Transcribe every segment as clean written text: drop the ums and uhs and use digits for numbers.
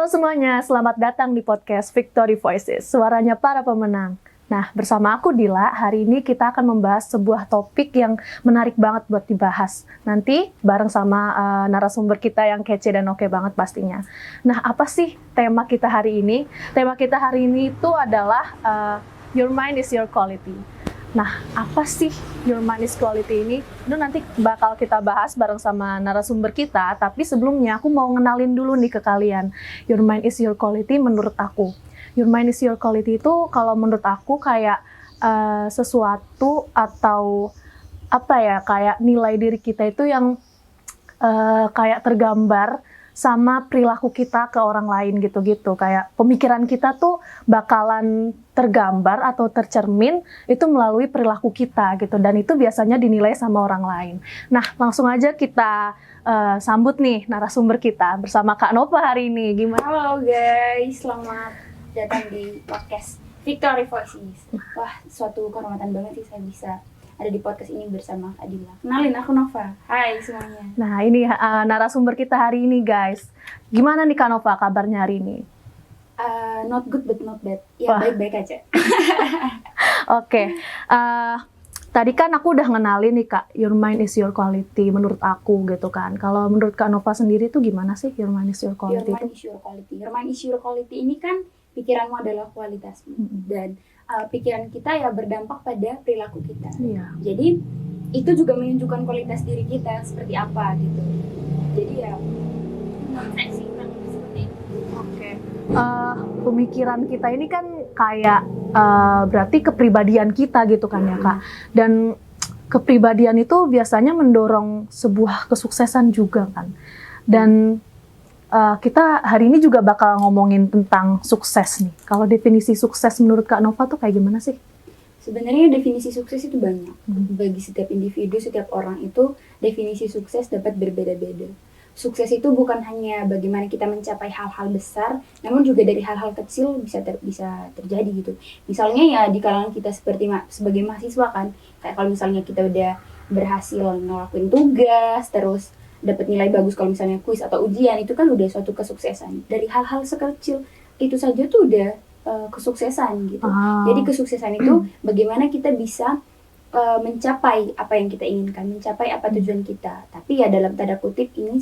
Halo semuanya, selamat datang di podcast Victory Voices, suaranya para pemenang. Nah, bersama aku Dila, hari ini kita akan membahas sebuah topik yang menarik banget buat dibahas. Nanti bareng sama narasumber kita yang kece dan oke banget pastinya. Nah, apa sih tema kita hari ini? Tema kita hari ini itu adalah Your Mind is Your Quality. Nah, apa sih Your Mind is Quality ini? Itu nanti bakal kita bahas bareng sama narasumber kita, tapi sebelumnya aku mau ngenalin dulu nih ke kalian. Your Mind is Your Quality menurut aku. Your Mind is Your Quality itu kalau menurut aku kayak sesuatu atau apa ya, kayak nilai diri kita itu yang kayak tergambar sama perilaku kita ke orang lain gitu-gitu. Kayak pemikiran kita tuh bakalan tergambar atau tercermin itu melalui perilaku kita gitu. Dan itu biasanya dinilai sama orang lain. Nah, langsung aja kita sambut nih narasumber kita bersama Kak Nova hari ini. Gimana? Halo guys, selamat datang di podcast Victory Voices. Wah, suatu kehormatan banget sih saya bisa ada di podcast ini bersama Kak Dila. Kenalin, aku Nova. Hai semuanya. Nah, ini narasumber kita hari ini, guys. Gimana nih Kak Nova kabarnya hari ini? Not good but not bad. Ya, baik-baik aja. Oke. Tadi kan aku udah ngenalin nih Kak, Your Mind is Your Quality menurut aku gitu kan. Kalau menurut Kak Nova sendiri tuh gimana sih Your Mind is Your Quality? Your mind is your quality. Your mind is your quality ini kan pikiranmu adalah kualitasmu. Dan pikiran kita ya berdampak pada perilaku kita. Iya. Jadi itu juga menunjukkan kualitas diri kita seperti apa gitu. Jadi ya seperti itu. Oke. Pemikiran kita ini kan kayak berarti kepribadian kita gitu kan ya Kak. Dan kepribadian itu biasanya mendorong sebuah kesuksesan juga kan. Dan kita hari ini juga bakal ngomongin tentang sukses nih. Kalau definisi sukses menurut Kak Nova tuh kayak gimana sih? Sebenarnya definisi sukses itu banyak. Bagi setiap individu, setiap orang itu definisi sukses dapat berbeda-beda. Sukses itu bukan hanya bagaimana kita mencapai hal-hal besar, namun juga dari hal-hal kecil bisa terjadi gitu. Misalnya ya di kalangan kita sebagai mahasiswa kan, kayak kalau misalnya kita udah berhasil ngelakuin tugas, terus dapat nilai bagus kalau misalnya kuis atau ujian, itu kan udah suatu kesuksesan. Dari hal-hal sekecil itu saja tuh udah kesuksesan gitu. Jadi kesuksesan itu bagaimana kita bisa mencapai apa yang kita inginkan, mencapai apa tujuan kita. Tapi ya dalam tanda kutip ini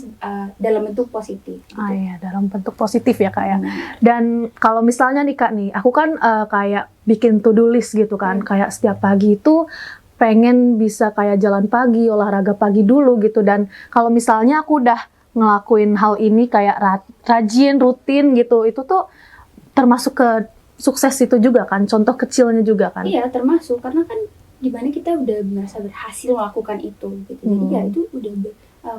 dalam bentuk positif. Gitu. Iya, dalam bentuk positif ya Kak ya. Dan kalau misalnya nih Kak nih, aku kan kayak bikin to-do list gitu kan. Kayak setiap pagi itu pengen bisa kayak jalan pagi, olahraga pagi dulu gitu. Dan kalau misalnya aku udah ngelakuin hal ini kayak rajin, rutin gitu, itu tuh termasuk ke sukses itu juga kan, contoh kecilnya juga kan? Iya, termasuk. Karena kan dimana kita udah merasa berhasil melakukan itu gitu. Jadi ya itu udah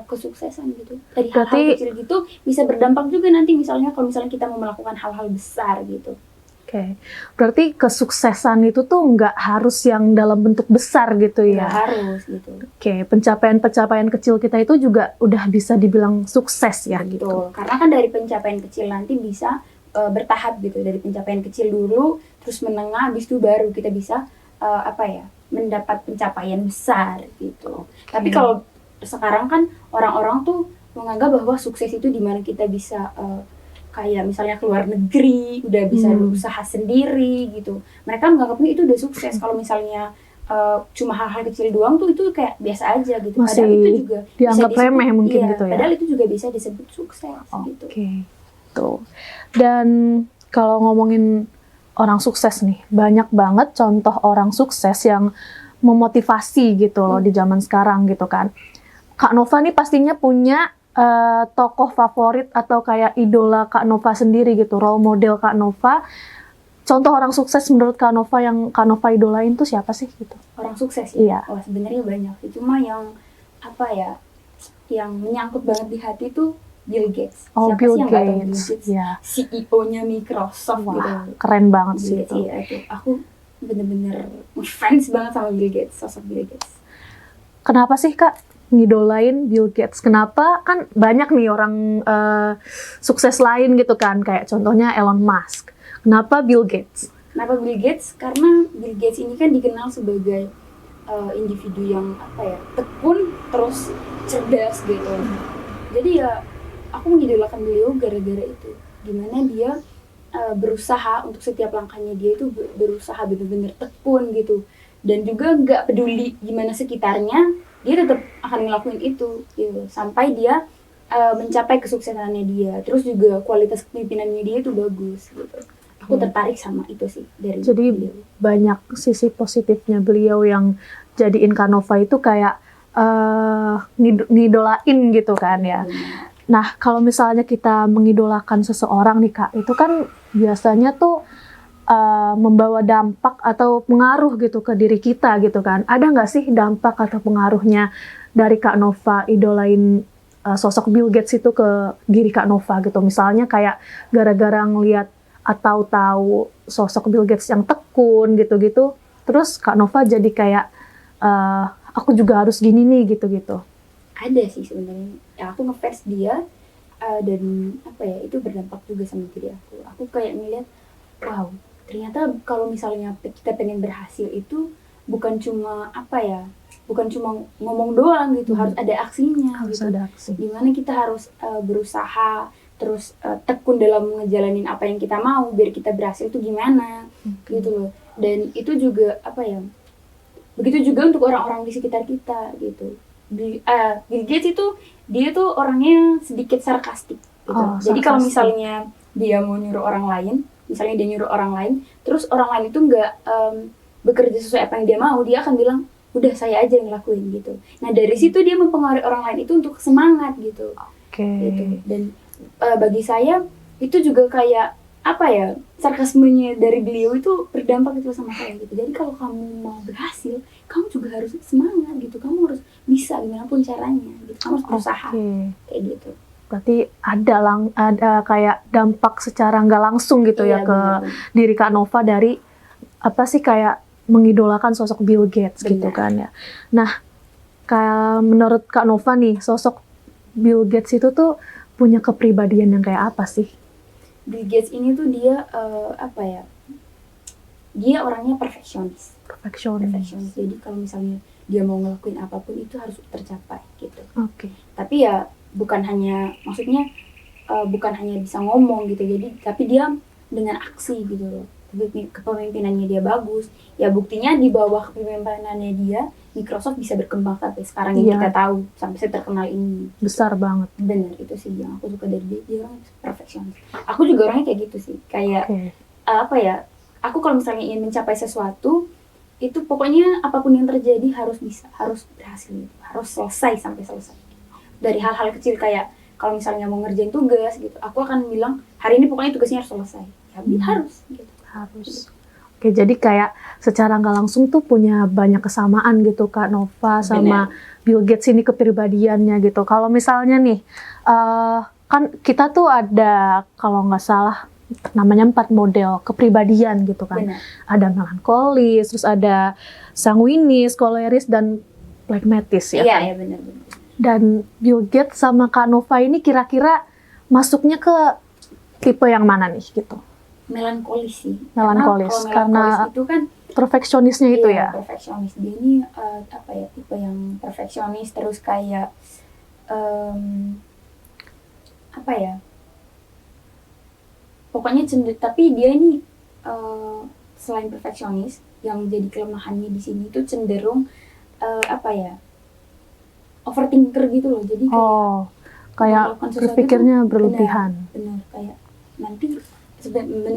kesuksesan gitu. Dari hal-hal kecil gitu bisa berdampak juga nanti misalnya kalau misalnya kita mau melakukan hal-hal besar gitu. Oke, berarti kesuksesan itu tuh nggak harus yang dalam bentuk besar gitu ya? Nggak harus gitu. Oke, pencapaian-pencapaian kecil kita itu juga udah bisa dibilang sukses ya. Betul. Gitu. Karena kan dari pencapaian kecil nanti bisa bertahap gitu. Dari pencapaian kecil dulu, terus menengah, habis itu baru kita bisa mendapat pencapaian besar gitu. Tapi kalau sekarang kan orang-orang tuh menganggap bahwa sukses itu dimana kita bisa kayak misalnya keluar negeri, udah bisa usaha sendiri gitu. Mereka menganggapnya itu udah sukses. Kalau misalnya cuma hal-hal kecil doang tuh itu kayak biasa aja gitu. Masih padahal itu juga dianggap remeh mungkin gitu ya. Padahal itu juga bisa disebut sukses gitu. Oke. Tuh. Dan kalau ngomongin orang sukses nih, banyak banget contoh orang sukses yang memotivasi gitu loh di zaman sekarang gitu kan. Kak Nova nih pastinya punya tokoh favorit atau kayak idola Kak Nova sendiri gitu, role model Kak Nova. Contoh orang sukses menurut Kak Nova yang Kak Nova idolain tuh siapa sih gitu? Orang sukses ya? Iya. Oh, sebenarnya banyak sih. Cuma yang yang menyangkut banget di hati tuh Bill Gates. Oh, siapa Bill sih yang nggak tahu Bill Gates? Yeah. CEO-nya Microsoft. Wah, gitu. Keren banget Bill sih Gates, itu. iya, itu. Aku bener-bener fans banget sama Bill Gates, sosok Bill Gates. Kenapa sih Kak ngidolain Bill Gates? Kenapa? Kan banyak nih orang sukses lain gitu kan, kayak contohnya Elon Musk. Kenapa Bill Gates? Kenapa Bill Gates? Karena Bill Gates ini kan dikenal sebagai individu yang tekun terus cerdas gitu. Jadi ya aku mengidolakan beliau gara-gara itu. gimana dia berusaha untuk setiap langkahnya dia itu berusaha benar-benar tekun gitu, dan juga nggak peduli gimana sekitarnya, dia tetap akan ngelakuin itu gitu sampai dia mencapai kesuksesannya dia. Terus juga kualitas kepemimpinannya dia itu bagus gitu. Aku tertarik sama itu sih dari Jadi beliau. banyak sisi positifnya beliau yang jadiin Kak Nova itu kayak ngidolain gitu kan ya. Benar. Nah, kalau misalnya kita mengidolakan seseorang nih Kak, itu kan biasanya tuh membawa dampak atau pengaruh gitu ke diri kita gitu kan. Ada nggak sih dampak atau pengaruhnya dari Kak Nova idolain sosok Bill Gates itu ke diri Kak Nova gitu? Misalnya kayak gara-gara ngelihat atau tahu sosok Bill Gates yang tekun gitu-gitu, terus Kak Nova jadi kayak aku juga harus gini nih gitu-gitu. Ada sih sebenarnya, ya, aku ngefans dia, dan apa ya, itu berdampak juga sama diri aku kayak ngeliat, wow, ternyata kalau misalnya kita pengen berhasil itu bukan cuma apa ya, bukan cuma ngomong doang gitu, harus ada aksinya Harus gitu. ada aksi. Dimana kita harus berusaha terus tekun dalam ngejalanin apa yang kita mau biar kita berhasil itu gimana gitu loh. Dan itu juga apa ya, begitu juga untuk orang-orang di sekitar kita gitu. Bill Gates itu dia tuh orangnya sedikit sarkastik gitu. Jadi kalau misalnya dia mau nyuruh orang lain, misalnya dia nyuruh orang lain, terus orang lain itu nggak bekerja sesuai apa yang dia mau, dia akan bilang, udah saya aja yang ngelakuin gitu. Nah dari situ dia mempengaruhi orang lain itu untuk semangat gitu. Gitu. Dan bagi saya itu juga kayak apa ya, sarkasmenya dari beliau itu berdampak itu sama saya gitu. Jadi kalau kamu mau berhasil, kamu juga harus semangat gitu, kamu harus bisa gimana pun caranya gitu, kamu harus berusaha kayak gitu. Berarti ada kayak dampak secara nggak langsung gitu ya ke diri Kak Nova dari apa sih, kayak mengidolakan sosok Bill Gates gitu kan ya. Nah, menurut Kak Nova nih, sosok Bill Gates itu tuh punya kepribadian yang kayak apa sih? Bill Gates ini tuh dia apa ya? Dia orangnya perfeksionis. Jadi kalau misalnya dia mau ngelakuin apapun itu harus tercapai gitu. Tapi ya bukan hanya, maksudnya bukan hanya bisa ngomong gitu. Jadi tapi dia dengan aksi gitu loh. Kepemimpinannya dia bagus. Ya buktinya di bawah kepemimpinannya dia, Microsoft bisa berkembang sampai sekarang yang kita tahu, sampai terkenal ini. Besar banget. Bener, itu sih yang aku suka dari dia orang perfeksionis. Aku juga orangnya kayak gitu sih. Kayak apa ya? Aku kalau misalnya ingin mencapai sesuatu, itu pokoknya apapun yang terjadi harus bisa, harus berhasil, harus selesai sampai selesai. Dari hal-hal kecil kayak kalau misalnya mau ngerjain tugas gitu, aku akan bilang hari ini pokoknya tugasnya harus selesai. Ya, harus gitu. Harus. Oke, jadi kayak secara nggak langsung tuh punya banyak kesamaan gitu Kak Nova sama Bill Gates ini kepribadiannya gitu. Kalau misalnya nih, kan kita tuh ada kalau nggak salah namanya 4 model kepribadian gitu kan. Ada melankolis, terus ada sanguinis, koleris, dan pragmatis ya. Iya, benar. Dan Bill Gates sama Kak Nova ini kira-kira masuknya ke tipe yang mana nih gitu? Melankolis sih. Melankolis karena itu kan perfeksionisnya itu ya. Perfeksionis. Dia ini apa ya, tipe yang perfeksionis, terus kayak apa ya? Pokoknya tapi dia ini selain perfeksionis, yang jadi kelemahannya di sini itu cenderung apa ya? Overthinker gitu loh. Jadi kayak berpikirnya berlebihan. Benar, kayak nanti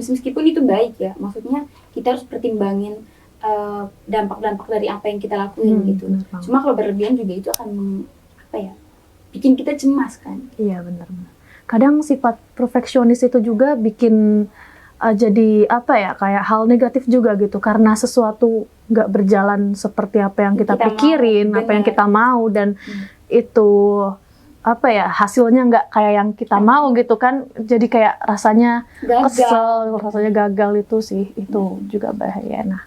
meskipun itu baik ya, maksudnya kita harus pertimbangin dampak-dampak dari apa yang kita lakuin gitu. Cuma kalau berlebihan juga itu akan apa ya, bikin kita cemas kan. Iya, benar. Kadang sifat perfeksionis itu juga bikin jadi apa ya, kayak hal negatif juga gitu, karena sesuatu nggak berjalan seperti apa yang kita pikirin, apa yang kita mau, dan itu apa ya, hasilnya nggak kayak yang kita mau gitu kan, jadi kayak rasanya kesel, rasanya gagal itu sih, itu juga bahaya. Nah,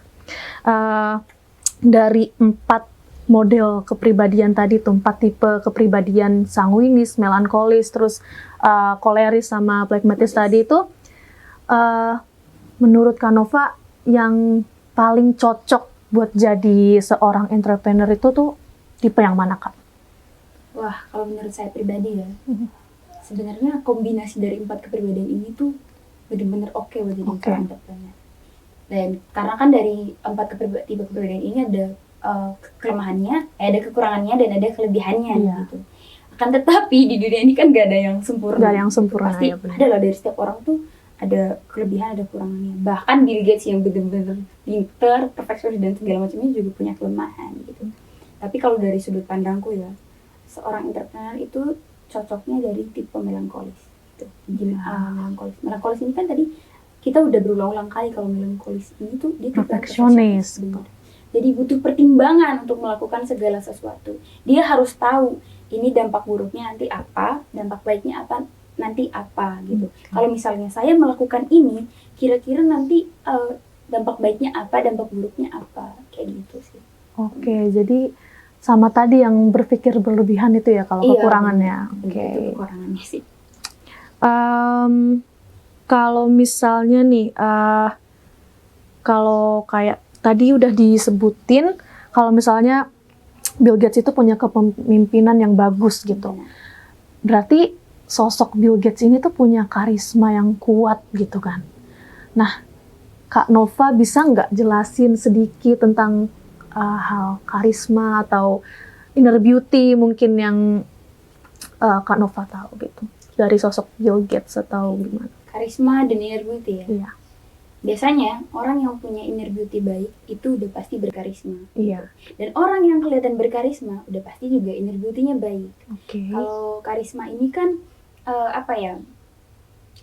dari 4 model kepribadian tadi tuh, 4 tipe kepribadian, sanguinis, melankolis, terus koleris sama pragmatis tadi itu, menurut Kak Nova yang paling cocok buat jadi seorang entrepreneur itu tuh tipe yang mana Kak? Wah, kalau menurut saya pribadi ya, sebenarnya kombinasi dari 4 kepribadian ini tuh benar-benar oke buat jadi seorang entrepreneur. Dan karena kan dari 4 tipe kepribadian ini ada kelemahannya, ada kekurangannya, dan ada kelebihannya gitu. Akan tetapi di dunia ini kan gak ada yang sempurna. Gak ada yang sempurna. Pasti ada lah, dari setiap orang tuh ada kelebihan, ada kekurangannya. Bahkan Bill Gates yang benar-benar pinter, perfeksionis dan segala macamnya juga punya kelemahan gitu. Tapi kalau dari sudut pandangku ya, seorang entrepreneur itu cocoknya dari tipe melankolis. Gitu. Melankolis ini kan tadi kita udah berulang-ulang kali kalau melankolis ini tuh dia perfeksionis. Jadi butuh pertimbangan untuk melakukan segala sesuatu. Dia harus tahu ini dampak buruknya nanti apa, dampak baiknya apa, nanti apa gitu. Kalau misalnya saya melakukan ini, kira-kira nanti dampak baiknya apa, dampak buruknya apa, kayak gitu sih. Oke, jadi sama tadi yang berpikir berlebihan itu ya kalau kekurangannya. Itu kekurangannya sih. Kalau misalnya nih, kalau kayak tadi udah disebutin, kalau misalnya Bill Gates itu punya kepemimpinan yang bagus gitu. Berarti sosok Bill Gates ini tuh punya karisma yang kuat gitu kan. Nah, Kak Nova bisa nggak jelasin sedikit tentang hal karisma atau inner beauty mungkin yang Kak Nova tahu gitu dari sosok Bill Gates atau gimana? Karisma dan inner beauty ya? Iya. Biasanya orang yang punya inner beauty baik itu udah pasti berkarisma. Iya. Dan orang yang kelihatan berkarisma udah pasti juga inner beauty-nya baik. Oke. Kalau karisma ini kan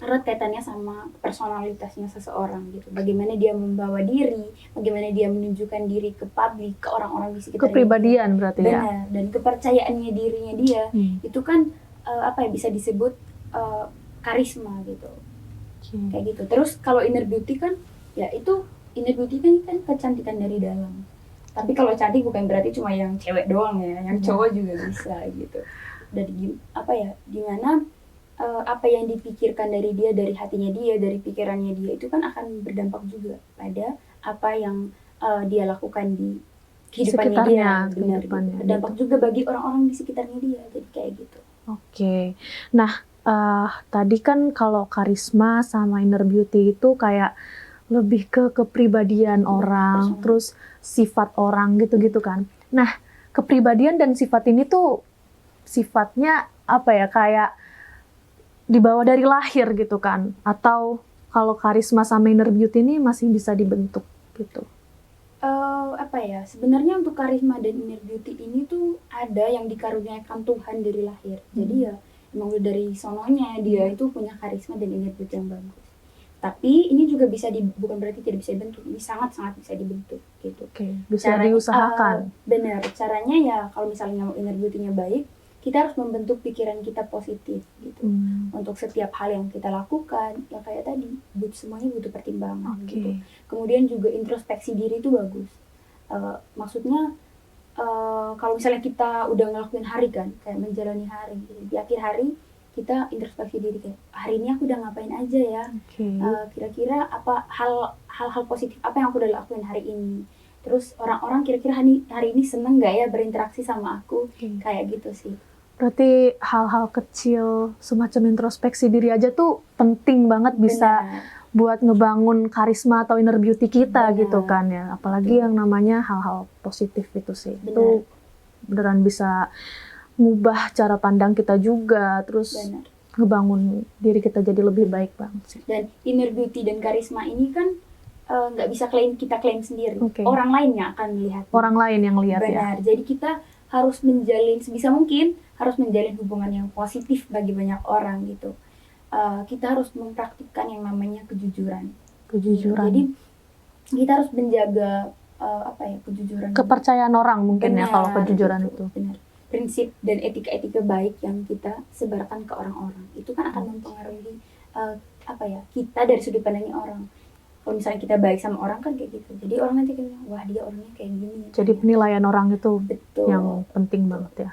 erat kaitannya sama personalitasnya seseorang gitu. Bagaimana dia membawa diri, bagaimana dia menunjukkan diri ke publik, ke orang-orang di sekitarnya. Kepribadian berarti ya. Benar. Dan kepercayaannya dirinya dia itu kan bisa disebut karisma gitu. Kayak gitu. Terus kalau inner beauty kan ya itu inner beauty kan kecantikan dari dalam. Tapi kalau cantik bukan berarti cuma yang cewek doang ya, yang cowok juga bisa gitu. Dari gimana apa yang dipikirkan dari dia, dari hatinya dia, dari pikirannya dia itu kan akan berdampak juga pada apa yang dia lakukan di kehidupannya dia. Benar. Berdampak juga bagi orang-orang di sekitarnya dia. Jadi kayak gitu. Oke. Nah, tadi kan kalau karisma sama inner beauty itu kayak lebih ke kepribadian orang, terus sifat orang gitu-gitu kan. Nah, kepribadian dan sifat ini tuh sifatnya kayak dibawa dari lahir gitu kan? Atau kalau karisma sama inner beauty ini masih bisa dibentuk gitu? Sebenarnya untuk karisma dan inner beauty ini tuh ada yang dikaruniakan Tuhan dari lahir. Jadi ya emang udah dari sononya dia itu punya karisma dan inner beauty yang bagus. Tapi ini juga bukan berarti tidak bisa dibentuk. Ini sangat-sangat bisa dibentuk gitu. Bisa diusahakan. Benar. Caranya ya kalau misalnya inner beauty-nya baik, kita harus membentuk pikiran kita positif gitu. Untuk setiap hal yang kita lakukan, ya kayak tadi, semuanya butuh pertimbangan gitu. Kemudian juga introspeksi diri itu bagus. Maksudnya kalau misalnya kita udah ngelakuin hari kan, kayak menjalani hari gitu. Di akhir hari kita introspeksi diri kayak hari ini aku udah ngapain aja ya, kira-kira apa hal-hal positif apa yang aku udah lakuin hari ini, terus orang-orang kira-kira hari ini seneng gak ya berinteraksi sama aku, kayak gitu sih. Berarti hal-hal kecil semacam introspeksi diri aja tuh penting banget bisa buat ngebangun karisma atau inner beauty kita gitu kan ya, apalagi yang namanya hal-hal positif itu sih. Itu beneran bisa ngubah cara pandang kita juga, terus ngebangun diri kita jadi lebih baik banget sih. Dan inner beauty dan karisma ini kan nggak bisa kita klaim sendiri. Orang lain yang akan melihat. Orang lain yang lihat. Benar. Jadi kita harus menjalin sebisa mungkin, harus menjalin hubungan yang positif bagi banyak orang gitu. Kita harus mempraktikkan yang namanya kejujuran. Jadi kita harus menjaga kejujuran. Kepercayaan orang mungkin ya kalau kejujuran itu. Benar. Prinsip dan etika-etika baik yang kita sebarkan ke orang-orang itu kan akan mempengaruhi kita dari sudut pandangnya orang. Kalau misalnya kita baik sama orang kan kayak gitu, jadi orang nanti kan wah dia orangnya kayak gini. Jadi penilaian orang itu yang penting banget ya.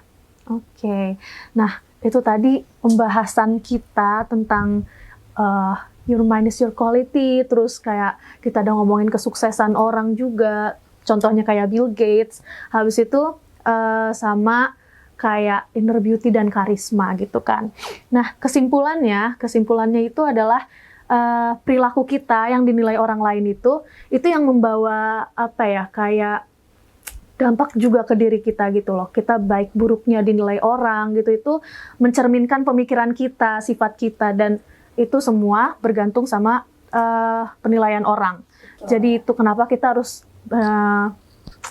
Oke. Nah itu tadi pembahasan kita tentang your mind is your quality, terus kayak kita udah ngomongin kesuksesan orang juga, contohnya kayak Bill Gates. Habis itu sama kayak inner beauty dan karisma gitu kan. Nah, kesimpulannya itu adalah perilaku kita yang dinilai orang lain itu yang membawa apa ya, kayak dampak juga ke diri kita gitu loh. Kita baik buruknya dinilai orang gitu, itu mencerminkan pemikiran kita, sifat kita, dan itu semua bergantung sama penilaian orang. Jadi itu kenapa kita harus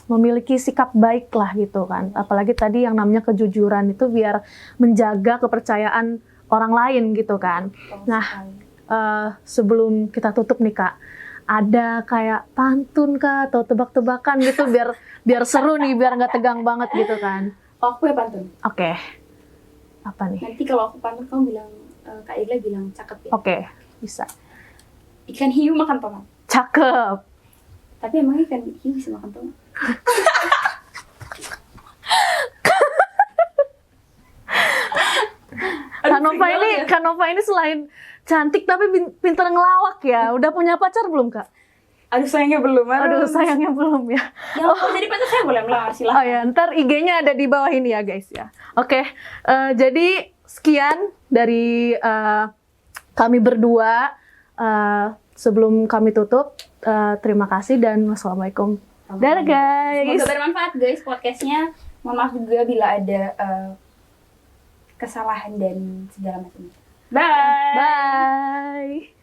memiliki sikap baik lah gitu kan. Apalagi tadi yang namanya kejujuran itu biar menjaga kepercayaan orang lain gitu kan. Nah, sebelum kita tutup nih Kak, ada kayak pantun Kak atau tebak-tebakan gitu biar seru nih, biar nggak tegang banget gitu kan. Oh, aku ya pantun. Oke. Apa nih? Nanti kalau aku pantun kamu bilang, Kak Igla bilang cakep ya. Oke, bisa. Ikan hiu makan tomat. Cakep. Tapi emang ikan hiu bisa makan tomat? Kanova ini selain cantik tapi pinter ngelawak ya. Udah punya pacar belum Kak? Aduh sayangnya belum. Aduh sayangnya belum ya. Ya kalau jadi pacar saya boleh melamar, silahkan. Oh ya, ntar IG-nya ada di bawah ini ya guys ya. Oke, jadi sekian dari kami berdua. Sebelum kami tutup, terima kasih dan wassalamualaikum. Dadah guys. Semoga bermanfaat guys podcastnya. Mohon maaf juga bila ada kesalahan dan segala macam. Bye. Bye.